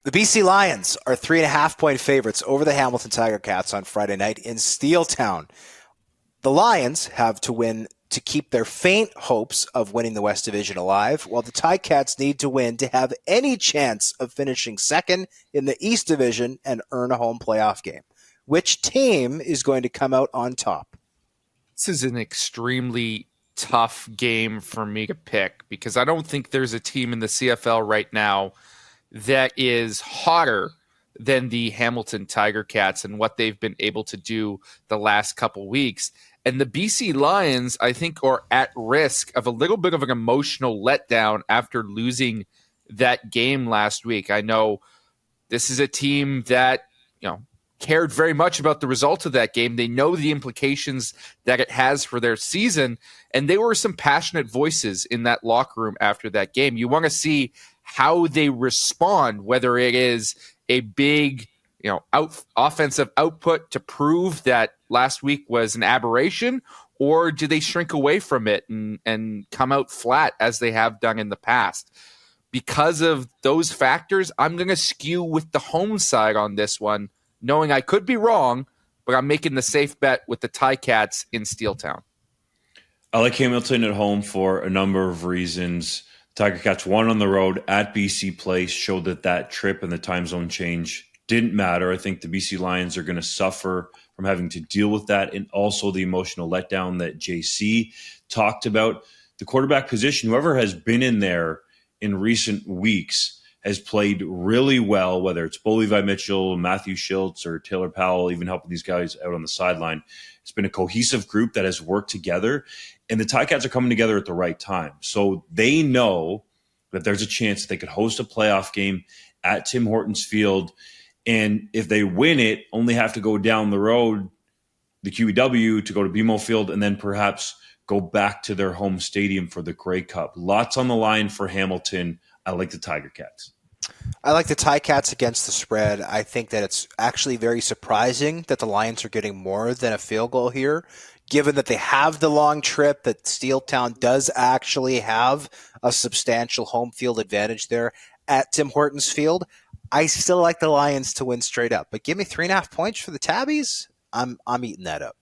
The BC Lions are 3.5-point favorites over the Hamilton Tiger Cats on Friday night in Steeltown. The Lions have to win to keep their faint hopes of winning the West Division alive, while the Ticats need to win to have any chance of finishing second in the East Division and earn a home playoff game. Which team is going to come out on top? This is an extremely tough game for me to pick because I don't think there's a team in the CFL right now that is hotter than the Hamilton Tiger Cats and what they've been able to do the last couple weeks. And the BC Lions, I think, are at risk of a little bit of an emotional letdown after losing that game last week. I know this is a team that, cared very much about the result of that game. They know the implications that it has for their season, and there were some passionate voices in that locker room after that game. You want to see how they respond, whether it is a big, offensive output to prove that last week was an aberration, or do they shrink away from it and come out flat as they have done in the past? Because of those factors, I'm going to skew with the home side on this one, knowing I could be wrong, but I'm making the safe bet with the Ticats in Steeltown. I like Hamilton at home for a number of reasons. Tiger Cats won on the road at BC Place, showed that trip and the time zone change didn't matter. I think the BC Lions are going to suffer from having to deal with that, and also the emotional letdown that JC talked about. The quarterback position, whoever has been in there in recent weeks, has played really well, whether it's Bo Levi Mitchell, Matthew Schultz, or Taylor Powell, even helping these guys out on the sideline. It's been a cohesive group that has worked together, and the Ticats are coming together at the right time. So they know that there's a chance that they could host a playoff game at Tim Hortons Field, and if they win it, only have to go down the road, the QEW, to go to BMO Field, and then perhaps go back to their home stadium for the Grey Cup. Lots on the line for Hamilton. I like the Tiger Cats. I like the Ticats against the spread. I think that it's actually very surprising that the Lions are getting more than a field goal here, given that they have the long trip, that Steeltown does actually have a substantial home field advantage there at Tim Hortons Field. I still like the Lions to win straight up, but give me 3.5 points for the Tabbies. I'm eating that up.